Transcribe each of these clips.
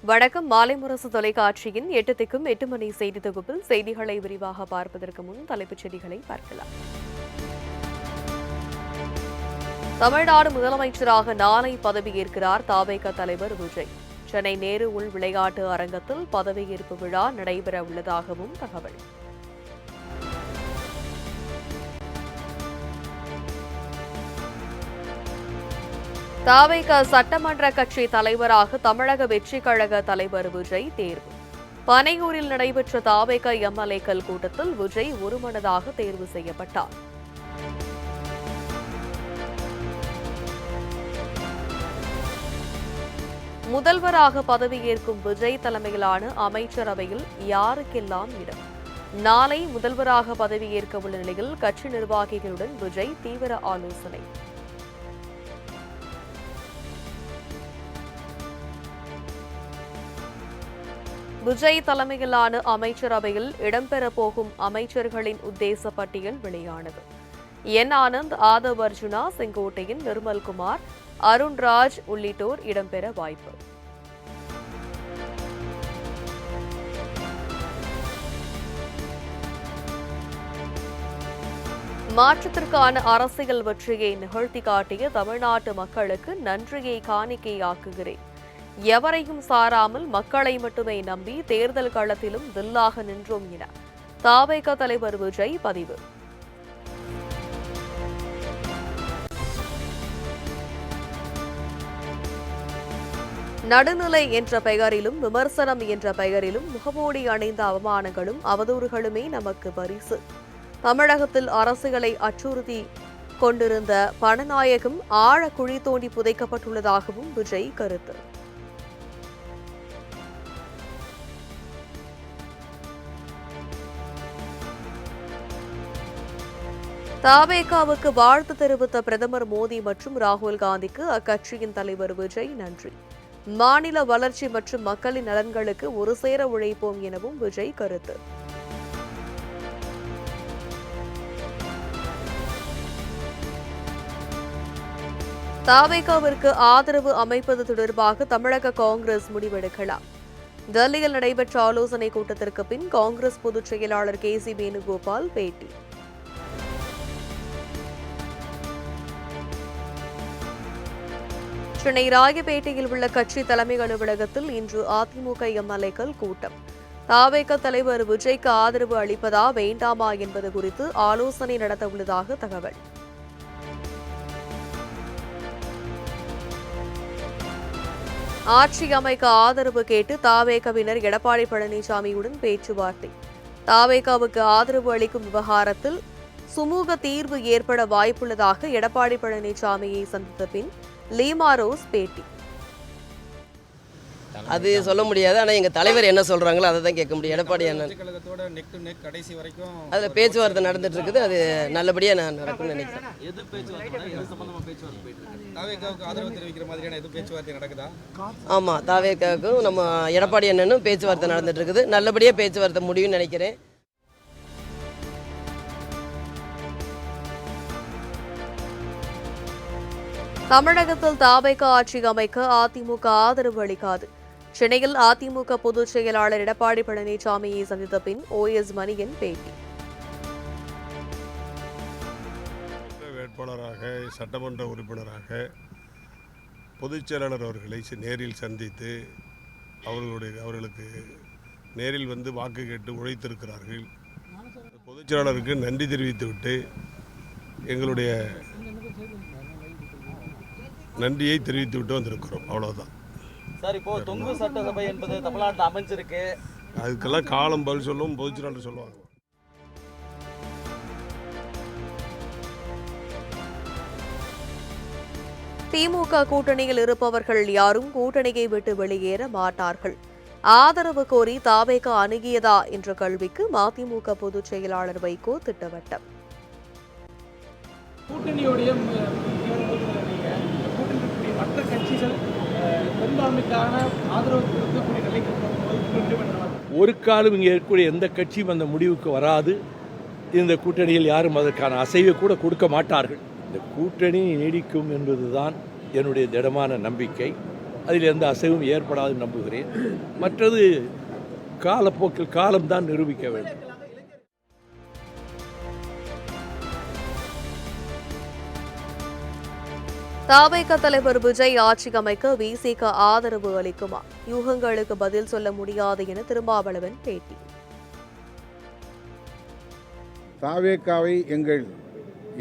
வணக்கம். மாலை முரசு தொலைக்காட்சியின் 8 திக்கும் 8 மணி செய்தி தொகுப்பில் செய்திகளை விரிவாக பார்ப்பதற்கு முன் தலைப்புச் செய்திகளை பார்க்கலாம். தமிழ்நாடு முதலமைச்சராக நாளை பதவியேற்கிறார் தவேக தலைவர் விஜய். சென்னை நேரு உள் விளையாட்டு அரங்கத்தில் பதவியேற்பு விழா நடைபெற உள்ளதாகவும் தகவல். தவேக சட்டமன்ற கட்சி தலைவராக தமிழக வெற்றிக் கழக தலைவர் விஜய் தேர்வு. பனையூரில் நடைபெற்ற தவேக எம்எல்ஏக்கள் கூட்டத்தில் விஜய் ஒருமனதாக தேர்வு செய்யப்பட்டார். முதல்வராக பதவியேற்கும் விஜய் தலைமையிலான அமைச்சரவையில் யாருக்கெல்லாம் இடம்? நாளை முதல்வராக பதவியேற்க உள்ள நிலையில் கட்சி நிர்வாகிகளுடன் விஜய் தீவிர ஆலோசனை. விஜய் தலைமையிலான அமைச்சரவையில் இடம்பெறப் போகும் அமைச்சர்களின் உத்தேச பட்டியல் வெளியானது. என் ஆனந்த், ஆதவ் அர்ஜுனா, செங்கோட்டையன், நிர்மல்குமார், அருண்ராஜ் உள்ளிட்டோர் இடம்பெற வாய்ப்பு. மாற்றத்திற்கான அரசியல் வெற்றியை நிகழ்த்தி காட்டிய தமிழ்நாட்டு மக்களுக்கு நன்றியை காணிக்கையாக்குகிறேன். எவரையும் சாராமல் மக்களை மட்டுமே நம்பி தேர்தல் களத்திலும் தில்லாக நின்றோம் என தவேக தலைவர் விஜய் பதிவு. நடுநிலை என்ற பெயரிலும் விமர்சனம் என்ற பெயரிலும் முகமூடி அணிந்த அவமானங்களும் அவதூறுகளுமே நமக்கு பரிசு. தமிழகத்தில் அரசியலை அச்சுறுத்தி கொண்டிருந்த பணநாயகம் ஆழ குழி தோண்டி புதைக்கப்பட்டுள்ளதாகவும் விஜய் கருத்து. தவேகாவுக்கு வாழ்த்து தெரிவித்த பிரதமர் மோடி மற்றும் ராகுல் காந்திக்கு அக்கட்சியின் தலைவர் விஜய் நன்றி. மாநில வளர்ச்சி மற்றும் மக்களின் நலன்களுக்கு ஒரு சேர உழைப்போம் எனவும் விஜய் கருத்து. தவேகாவிற்கு ஆதரவு அமைப்பது தொடர்பாக தமிழக காங்கிரஸ் முடிவெடுக்கலாம். டெல்லியில் நடைபெற்ற ஆலோசனைக் கூட்டத்திற்கு பின் காங்கிரஸ் பொதுச் செயலாளர் KC வேணுகோபால் பேட்டி. சென்னை ராயப்பேட்டையில் உள்ள கட்சி தலைமை அலுவலகத்தில் இன்று அதிமுக எம்எல்ஏக்கள் கூட்டம். தவேக தலைவர் விஜய்க்கு ஆதரவு அளிப்பதா வேண்டாமா என்பது குறித்து ஆலோசனை நடத்த உள்ளதாக தகவல். ஆட்சி அமைக்க ஆதரவு கேட்டு தவேகவினர் எடப்பாடி பழனிசாமியுடன் பேச்சுவார்த்தை. தவேகவுக்கு ஆதரவு அளிக்கும் விவகாரத்தில் சுமூக தீர்வு ஏற்பட வாய்ப்புள்ளதாக எடப்பாடி பழனிசாமியை சந்தித்த பின் லீமா ரோஸ் பேட்டி. அது சொல்ல முடியாது. ஆனால் எங்கள் தலைவர் என்ன சொல்கிறாங்களோ அதை தான் கேட்க முடியும். எடப்பாடி என்ன அதில் பேச்சுவார்த்தை நடந்துட்டு இருக்குது. அது நல்லபடியாக நான் நடக்கும்னு நினைக்கிறேன். ஆமாம், தவேகாவுக்கும் நம்ம எடப்பாடி அண்ணனும் பேச்சுவார்த்தை நடந்துட்டு இருக்குது. நல்லபடியாக பேச்சுவார்த்தை முடியும்னு நினைக்கிறேன். தமிழகத்தில் தவேக ஆட்சி அமைக்க அதிமுக ஆதரவு அளிக்காது. சென்னையில் அதிமுக பொதுச் செயலாளர் எடப்பாடி பழனிசாமியை சந்தித்த பின் OS மணியன் பேட்டி. வேட்பாளராக சட்டமன்ற உறுப்பினராக பொதுச் செயலாளர் அவர்களை நேரில் சந்தித்து அவர்களுக்கு நேரில் வந்து வாக்கு கேட்டு உழைத்திருக்கிறார்கள். பொதுச் செயலாளருக்கு நன்றி தெரிவித்துவிட்டு எங்களுடைய நன்றியை தெரிவித்து விட்டு வந்திருக்கிறோம். அவ்வளோதான் சார். இப்போ தொங்கு சட்டசபை என்பது தமிழ்நாட்டில் அமைஞ்சிருக்கு. அதுக்கெல்லாம் காலம் பதில் சொல்லும், பொதுச் செயலாளர் சொல்லுவாங்க. திமுக கூட்டணியில் இருப்பவர்கள் யாரும் கூட்டணியை விட்டு வெளியேற மாட்டார்கள். ஆதரவு கோரி தவேக அணுகியதா என்ற கேள்விக்கு மதிமுக பொதுச் செயலாளர் வைகோ திட்டவட்டம். கூட்டணியுடைய மற்ற கட்சிகள் பெரும்பான்மைக்கான ஆதரவு கொடுக்கக்கூடிய நிலைக்கு ஒரு காலம் இங்கே இருக்கக்கூடிய எந்த கட்சியும் அந்த முடிவுக்கு வராது. இந்த கூட்டணியில் யாரும் அதற்கான அசைவை கூட கொடுக்க மாட்டார்கள். இந்த கூட்டணி நீடிக்கும் என்பதுதான் என்னுடைய திடமான நம்பிக்கை. அதில் எந்த அசைவும் ஏற்படாது நம்புகிறேன். மற்றது காலப்போக்கில் காலம்தான் நிரூபிக்க வேண்டும். தவேக தலைவர் விஜய் ஆட்சி அமைக்க விசிக ஆதரவு அளிக்குமா? யூகங்களுக்கு பதில் சொல்ல முடியாது என திருமாவளவன் பேட்டி. தவேகாவை எங்கள்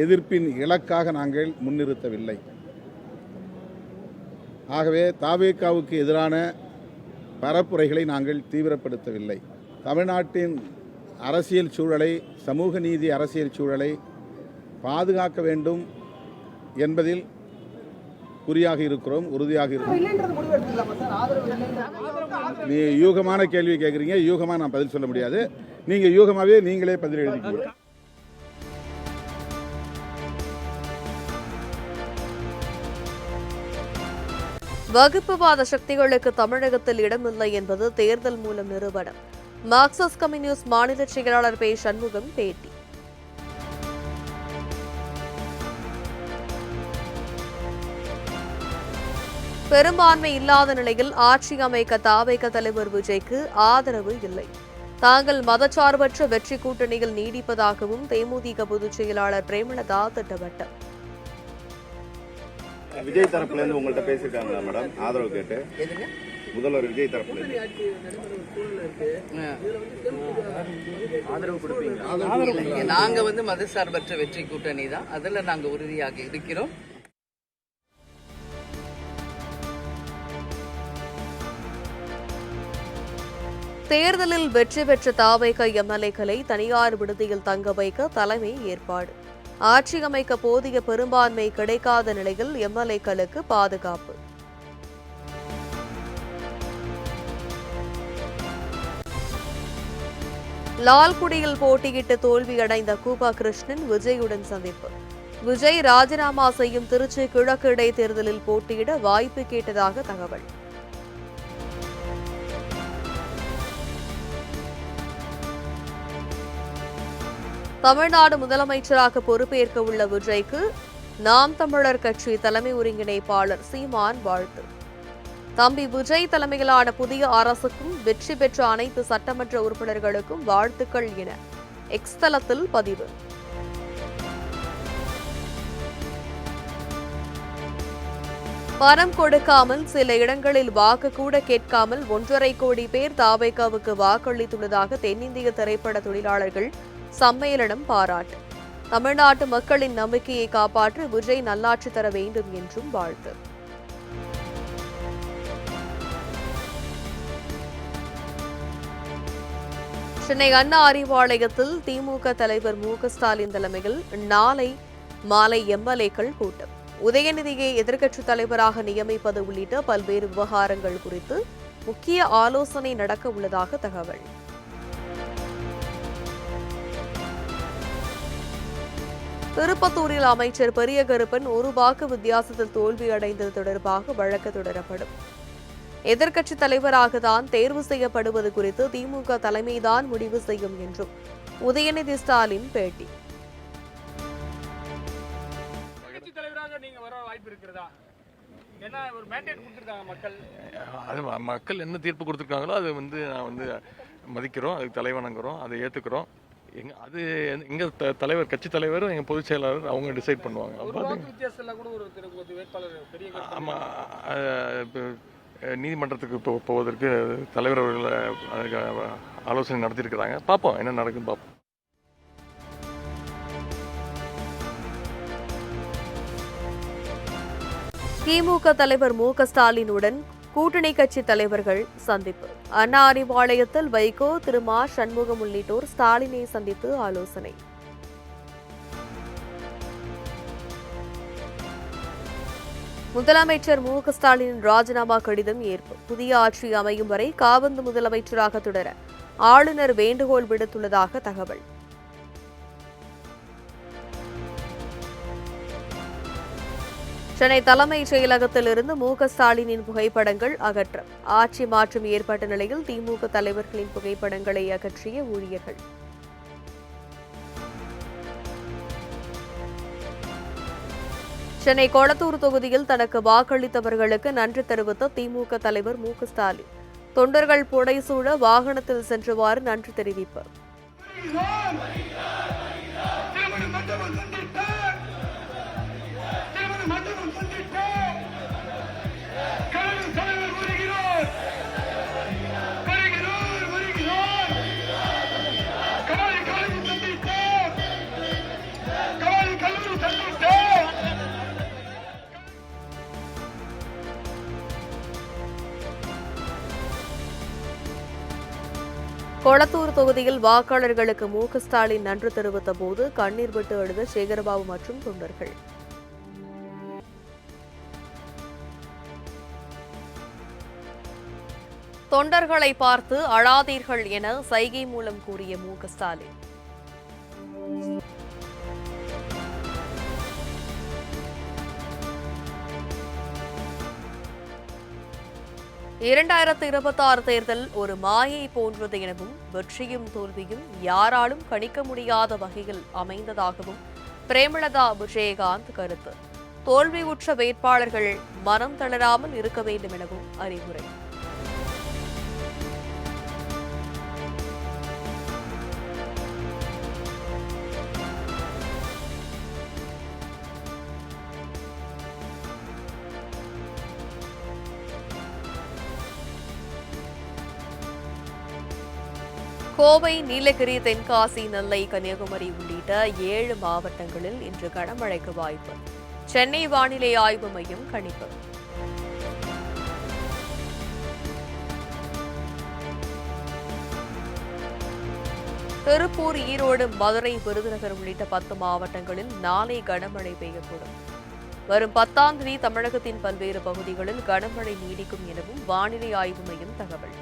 எதிர்ப்பின் இலக்காக நாங்கள் முன்னிறுத்தவில்லை. ஆகவே தவேகாவுக்கு எதிரான பரப்புரைகளை நாங்கள் தீவிரப்படுத்தவில்லை. தமிழ்நாட்டின் அரசியல் சூழலை, சமூக நீதி அரசியல் சூழலை பாதுகாக்க வேண்டும் என்பதில் குறியாக இருக்கிறோம், உறுதியாக இருக்கிறோம். நீ யூகமான கேள்வி கேட்குறீங்க, யூகமாக நான் பதில் சொல்ல முடியாது. நீங்கள் யூகமாகவே நீங்களே பதில் எழுதிக்கீங்க. வகுப்புவாத சக்திகளுக்கு தமிழகத்தில் இடமில்லை என்பது தேர்தல் மூலம் நிறுவனம். மார்க்சிஸ்ட் கம்யூனிஸ்ட் மாநில செயலாளர் பே. சண்முகம் பேட்டி. பெரும்பான்மை இல்லாத நிலையில் ஆட்சி அமைக்க தவேக தலைவர் விஜய்க்கு ஆதரவு இல்லை. தாங்கள் மதச்சார்பற்ற வெற்றி கூட்டணியில் நீடிப்பதாகவும் தேமுதிக பொதுச் செயலாளர் பிரேமலதா திட்டவட்டம். விஜய் தரப்புல இருந்து உங்கள்கிட்ட பேசிருக்காங்க மேடம், ஆதரவு கேட்டு? முதல்வர் விஜய் தரப்புல ஆதரவு கொடுப்பீங்க? நாங்க மதசார்பற்ற வெற்றி கூட்டணி தான், அதுல நாங்க உறுதியாக இருக்கிறோம். தேர்தலில் வெற்றி பெற்ற தவேக எம்எல்ஏக்களை தனியார் விடுதியில் தங்க வைக்க தலைமை ஏற்பாடு. ஆட்சி அமைக்க போதிய பெரும்பான்மை கிடைக்காத நிலையில் எம்எல்ஏக்களுக்கு பாதுகாப்பு. லால்குடியில் போட்டியிட்டு தோல்வியடைந்த கூபா கிருஷ்ணன் விஜயுடன் சந்திப்பு. விஜய் ராஜினாமா செய்யும் திருச்சி கிழக்கு இடைத்தேர்தலில் போட்டியிட வாய்ப்பு கேட்டதாக தகவல். தமிழ்நாடு முதலமைச்சராக பொறுப்பேற்க உள்ள விஜய்க்கு நாம் தமிழர் கட்சி தலைமை ஒருங்கிணைப்பாளர் சீமான் வாழ்த்து. தம்பி விஜய் தலைமையிலான புதிய அரசுக்கும் வெற்றி பெற்ற அனைத்து சட்டமன்ற உறுப்பினர்களுக்கும் வாழ்த்துக்கள் என எக்ஸ் தளத்தில் பதிவு. பணம் கொடுக்காமல் சில இடங்களில் வாக்கு கூட கேட்காமல் 1.5 கோடி பேர் தவேகாவுக்கு வாக்களித்துள்ளதாக தென்னிந்திய திரைப்பட தொழிலாளர்கள் சம்மேளனம் பாராட்டு. தமிழ்நாட்டு மக்களின் நம்பிக்கையை காப்பாற்ற விஜய் நல்லாட்சி தர வேண்டும் என்றும் வாழ்த்து. சென்னை அண்ணா அறிவாலயத்தில் திமுக தலைவர் மு.க.ஸ்டாலின் தலைமையில் நாளை மாலை எம்எல்ஏக்கள் கூட்டம். உதயநிதியை எதிர்க்கட்சித் தலைவராக நியமிப்பது உள்ளிட்ட பல்வேறு விவகாரங்கள் குறித்து முக்கிய ஆலோசனை நடக்க உள்ளதாக தகவல். திருப்பத்தூரில் அமைச்சர் பெரிய கருப்பன் ஒரு வாக்கு வித்தியாசத்தில் தோல்வியடைந்தது தொடர்பாக வழக்கு தொடரப்படும். எதிர்க்கட்சித் தலைவராக தான் தேர்வு செய்யப்படுவது குறித்து திமுக தலைமைதான் முடிவு செய்யும் என்றும் உதயநிதி ஸ்டாலின் பேட்டி. மக்கள் என்ன தீர்ப்பு கொடுத்துருக்காங்களோ அது நான் மதிக்கிறோம், அதுக்கு தலைவணங்குறோம், அதை ஏற்றுக்கிறோம். அது எங்கள் தலைவர், கட்சி தலைவர், எங்கள் பொதுச் செயலாளர் அவங்க டிசைட் பண்ணுவாங்க. ஆமாம், இப்போ நீதிமன்றத்துக்கு போவதற்கு தலைவர் அவர்கள் அதுக்கு ஆலோசனை நடத்தியிருக்கிறாங்க. பார்ப்போம் என்ன நடக்குன்னு பார்ப்போம். திமுக தலைவர் மு.க.ஸ்டாலினுடன் கூட்டணி கட்சி தலைவர்கள் சந்திப்பு. அண்ணா அறிவாலயத்தில் வைகோ, திருமா சண்முகம் உள்ளிட்டோர் ஸ்டாலினை சந்தித்து ஆலோசனை. முதலமைச்சர் மு.க.ஸ்டாலின் ராஜினாமா கடிதம் ஏற்பு. புதிய ஆட்சி அமையும் வரை காபந்து முதலமைச்சராக தொடர ஆளுநர் வேண்டுகோள் விடுத்துள்ளதாக தகவல். சென்னை தலைமைச் செயலகத்தில் இருந்து மு.க.ஸ்டாலினின் புகைப்படங்கள் அகற்றம். ஆட்சி மாற்றம் ஏற்பட்ட நிலையில் திமுக தலைவர்களின் புகைப்படங்களை அகற்றிய ஊழியர்கள். சென்னை கொளத்தூர் தொகுதியில் தனக்கு வாக்களித்தவர்களுக்கு நன்றி தெரிவித்த திமுக தலைவர் மு.க.ஸ்டாலின் தொண்டர்கள் புடைசூழ வாகனத்தில் சென்றவாறு நன்றி தெரிவிப்பு. கொளத்தூர் தொகுதியில் வாக்காளர்களுக்கு மு.க.ஸ்டாலின் நன்றி தெரிவித்த போது கண்ணீர் விட்டு அழுத சேகரபாபு மற்றும் தொண்டர்கள். தொண்டர்களை பார்த்து அழாதீர்கள் என சைகை மூலம் கூறிய மு.க.ஸ்டாலின். இரண்டாயிரத்து 26 தேர்தல் ஒரு மாயை போன்றது எனவும் வெற்றியும் தோல்வியும் யாராலும் கணிக்க முடியாத வகையில் அமைந்ததாகவும் பிரேமலதா விஜயகாந்த் கருத்து. தோல்வியுற்ற வேட்பாளர்கள் மனம் தளராமல் இருக்க வேண்டும் எனவும் அறிவுரை. கோவை, நீலகிரி, தென்காசி, நெல்லை, கன்னியாகுமரி உள்ளிட்ட 7 மாவட்டங்களில் இன்று கனமழைக்கு வாய்ப்பு. சென்னை வானிலை ஆய்வு மையம் கணிப்பு. திருப்பூர், ஈரோடு, மதுரை, விருதுநகர் உள்ளிட்ட 10 மாவட்டங்களில் நாளை கனமழை பெய்யக்கூடும். வரும் 10ஆம் தேதி தமிழகத்தின் பல்வேறு பகுதிகளில் கனமழை நீடிக்கும் எனவும் வானிலை ஆய்வு மையம் தகவல்.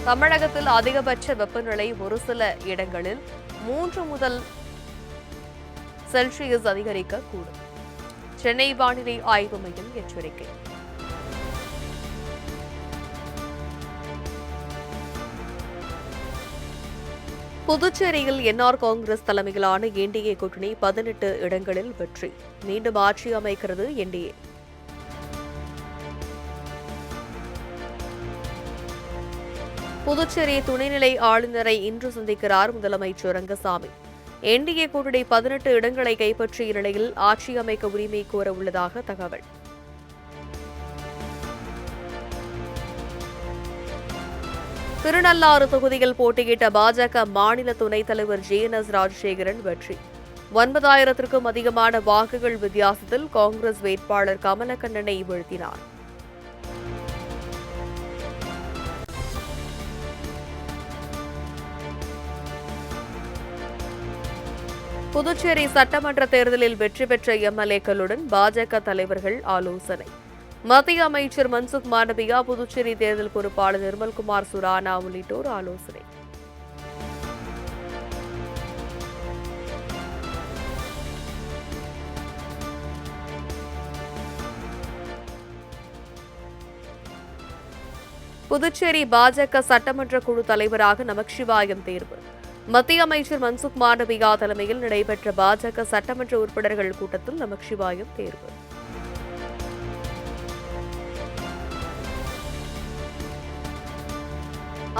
தமிழகத்தில் அதிகபட்ச வெப்பநிலை ஒரு சில இடங்களில் 3 முதல் செல்சியஸ் அதிகரிக்கக்கூடும். சென்னை வானிலை ஆய்வு மையம் எச்சரிக்கை. புதுச்சேரியில் என்ஆர் காங்கிரஸ் தலைமையிலான என்டிஏ கூட்டணி 18 இடங்களில் வெற்றி. மீண்டும் ஆட்சி அமைக்கிறது என்டிஏ. புதுச்சேரி துணைநிலை ஆளுநரை இன்று சந்திக்கிறார் முதலமைச்சர் ரங்கசாமி. என்டிஏ கூட்டணி 18 இடங்களை கைப்பற்றிய நிலையில் ஆட்சி அமைக்க உரிமை கோர உள்ளதாக தகவல். திருநள்ளாறு தொகுதியில் போட்டியிட்ட பாஜக மாநில துணைத் தலைவர் ஜே.என்.எஸ். ராஜசேகரன் வெற்றி. 9,000க்கும் அதிகமான வாக்குகள் வித்தியாசத்தில் காங்கிரஸ் வேட்பாளர் கமலக்கண்ணனை வீழ்த்தினார். புதுச்சேரி சட்டமன்ற தேர்தலில் வெற்றி பெற்ற எம்எல்ஏக்களுடன் பாஜக தலைவர்கள் ஆலோசனை. மத்திய அமைச்சர் மன்சுக் மாண்டவியா, புதுச்சேரி தேர்தல் பொறுப்பாளர் நிர்மல்குமார் சுரானா உள்ளிட்டோர் ஆலோசனை. புதுச்சேரி பாஜக சட்டமன்ற குழு தலைவராக நமச்சிவாயம் தேர்வு. மத்திய அமைச்சர் மன்சுக் மாண்டவியா தலைமையில் நடைபெற்ற பாஜக சட்டமன்ற உறுப்பினர்கள் கூட்டத்தில் நமச்சிவாயம் தேர்வு.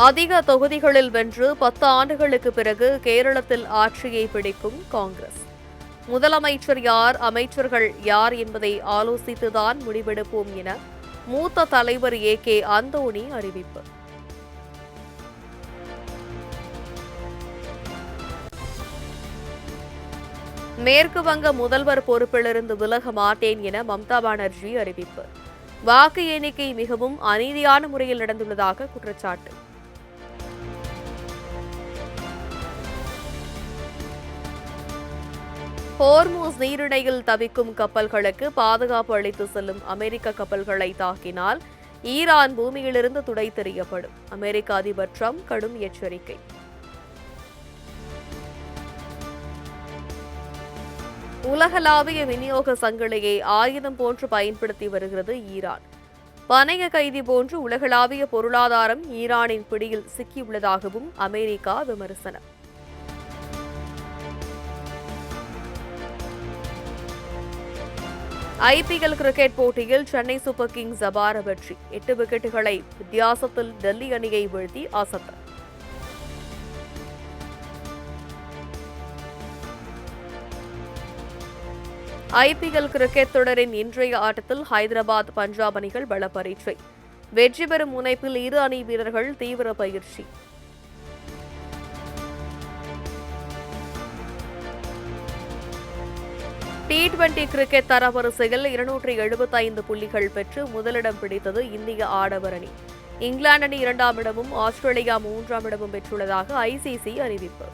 அதிக தொகுதிகளில் வென்று 10 ஆண்டுகளுக்கு பிறகு கேரளத்தில் ஆட்சியை பிடிக்கும் காங்கிரஸ். முதலமைச்சர் யார், அமைச்சர்கள் யார் என்பதை ஆலோசித்துதான் முடிவெடுப்போம் என மூத்த தலைவர் ஏ.கே. அந்தோணி அறிவிப்பு. மேற்கு வங்க முதல்வர் பொறுப்பிலிருந்து விலக மாட்டேன் என மம்தா பானர்ஜி அறிவிப்பு. வாக்கு எண்ணிக்கை மிகவும் அநீதியான முறையில் நடந்துள்ளதாக குற்றச்சாட்டு. ஹோர்மூஸ் நீரிணையில் தவிக்கும் கப்பல்களுக்கு பாதுகாப்பு அளித்து செல்லும் அமெரிக்க கப்பல்களை தாக்கினால் ஈரான் பூமியிலிருந்து துடைத்தெறியப்படும். அமெரிக்க அதிபர் டிரம்ப் கடும் எச்சரிக்கை. உலகளாவிய விநியோக சங்கிலியை ஆயுதம் போன்று பயன்படுத்தி வருகிறது ஈரான். பணைய கைதி போன்று உலகளாவிய பொருளாதாரம் ஈரானின் பிடியில் சிக்கியுள்ளதாகவும் அமெரிக்கா விமர்சனம். ஐபிஎல் கிரிக்கெட் போட்டியில் சென்னை சூப்பர் கிங்ஸ் அபார வெற்றி. 8 விக்கெட்டுகளை வித்தியாசத்தில் டெல்லி அணியை வீழ்த்தி அசத்தல். ஐபிஎல் கிரிக்கெட் தொடரின் இன்றைய ஆட்டத்தில் ஹைதராபாத் பஞ்சாப் அணிகள் பல பரீட்சை. வெற்றி பெறும் முனைப்பில் இரு அணி வீரர்கள் தீவிர பயிற்சி. T20 கிரிக்கெட் தரவரிசையில் 275 புள்ளிகள் பெற்று முதலிடம் பிடித்தது இந்திய ஆடவர் அணி. இங்கிலாந்து அணி 2ஆம் இடமும் ஆஸ்திரேலியா 3ஆம் இடமும் பெற்றுள்ளதாக ICC அறிவிப்பு.